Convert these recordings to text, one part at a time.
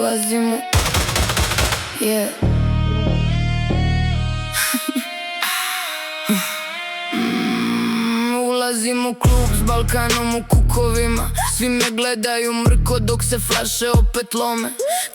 Ulazim u Ulazim u klub s Balkanom u kukovima. Svi me gledaju mrko dok se flaše opet lome.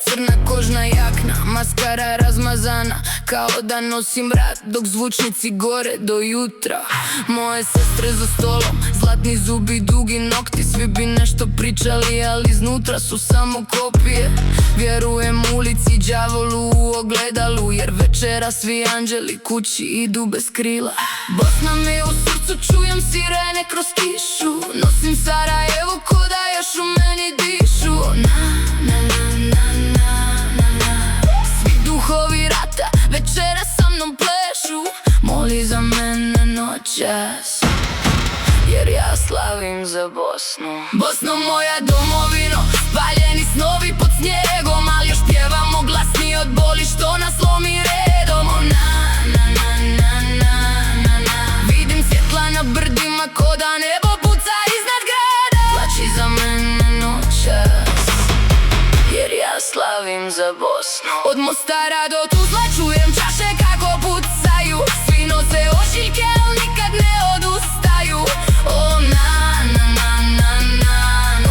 Crna kožna jakna, maskara razmazana, kao da nosim rat dok zvučnici gore do jutra. Moje sestre za stolom, zlatni zubi, dugi nokti. Svi bi nešto pričali, ali iznutra su samo kopije. Vjerujem ulici, đavolu u ogledalu, jer večera svi anđeli kući idu bez krila. Bosna mi u srcu, čujem sirene kroz kišu. Nosim Sarajevo ko da još u meni dišu. Svi duhovi rata večera sa mnom plešu. Moli za mene noćas, jer ja slavim za Bosnu. Bosno moja domovino, spaljeni snovi pod snijegom, ali još pjevamo glasnije od boli što nas lomi redom. Vidim svjetla na brdima ko da nebo puca iznad grada. Plači za mene noćas, jer ja slavim za Bosnu. Od Mostara do Tuzla čujem čaše kako pucaju. Svi nose ošiljke, al nikad ne odustaju.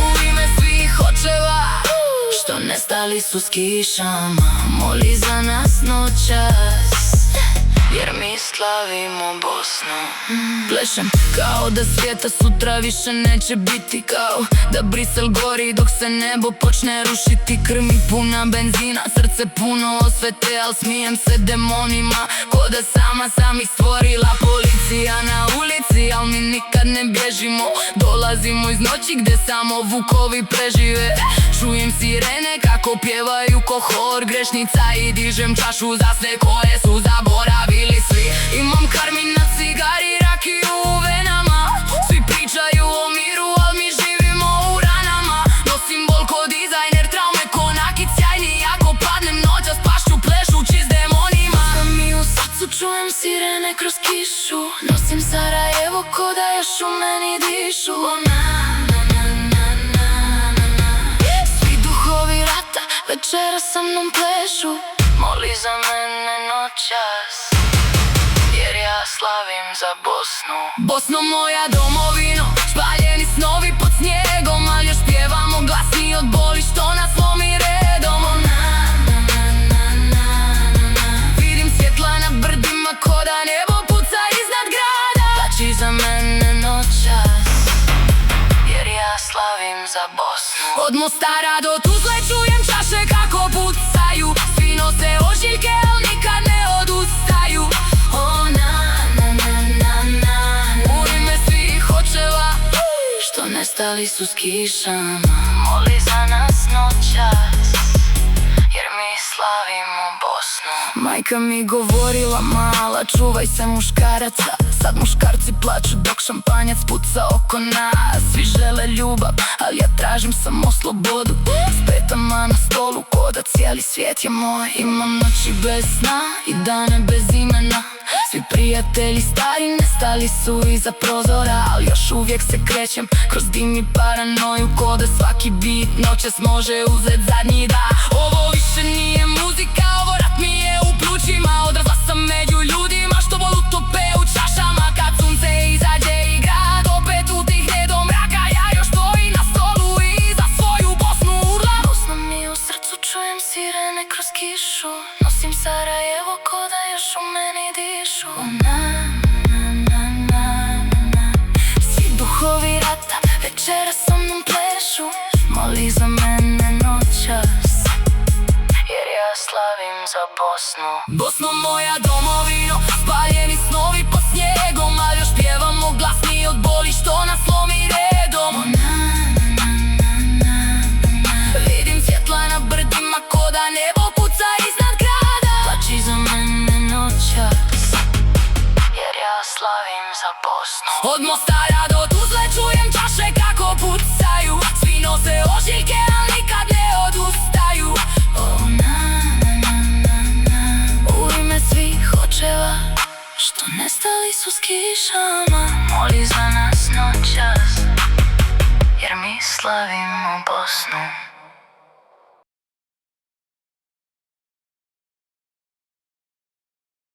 U ime svih očeva što nestali su s kišama, moli za nas noćas, jer mi slavimo Bosnu. Plešem kao da svijeta sutra više neće biti, kao da Brisel gori dok se nebo počne rušiti. Krv mi puna benzina, srce puno osvete, al smijem se demonima ko da sama sam ih stvorila. Policija na ulici, al mi nikad ne bježimo. Dolazimo iz noći gdje samo vukovi prežive. Čujem sirene kako pjevaju ko hor grešnica i dižem čašu za sve koje su zaboravili svi. Imam karmin na cigari, rakiju u venama. Svi pričaju o miru, al mi živimo u ranama. Nosim bol ko dizajner, traume ko nakit sjajni. Ako padnem noćas pašću plešući s demonima. Mi u srcu čujem sirene kroz kišu. Nosim Sarajevo ko da još u meni dišu. Svi duhovi rata večera sa mnom plešu. Moli za mene noćas, jer ja slavim za Bosnu. Bosno moja domovino, spaljeni snovi pod snijegom, al još pjevamo glasniji od boli što nas lomi redom. Vidim svjetla na brdima ko da nebo puca iznad grada. Plači za mene noćas, jer ja slavim za Bosnu. Od Mostara do Tuzle čujem čaše kako pucaju. Svi nose ožiljke, al nikad ne odustaju. U ime svih očeva što nestali su s kišama, moli za nas noćas, jer mi slavimo Bosnu. Majka mi govorila mala, čuvaj se muškaraca. Sad muškarci plaču dok šampanjac puca oko nas. Svi žele ljubav, ali ja tražim samo slobodu. S petama na stolu ko da cijeli svijet je moj. Imam noći bez sna i dane bez imena. Svi prijatelji stari nestali su iza prozora, ali još uvijek se krećem kroz dim i paranoju, ko da svaki bit noćas može uzet zadnji dah. Ovo više nije muzika, ovo rap mi je u plućima. Odrasla sam među ljudima što volu tope u čašama. Kad sunce izađe i grad opet utihne do mraka, ja još stojim na stolu i za svoju Bosnu urlam. Bosna mi u srcu, čujem sirene kroz kišu. Nosim Sarajevo ko da još u meni dišu. Svi duhovi rata večera sa mnom plešu. Moli za mene noćas, jer ja slavim za Bosnu. Bosno moja domovino, spaljeni snovi pod snijegom, al još pjevamo glasniji od boli što nas lomi redom. Vidim svjetla na brdima ko da nebo puca iznad grada. Plači za mene noćas, jer ja slavim za Bosnu. Od Mostara do Tuzle čujem čaše kako pucaju. Svi nose ožiljke, al nikad ne odustaju. U ime svih očeva što nestali su s kišama, moli za nas noćas, jer mi slavimo Bosnu.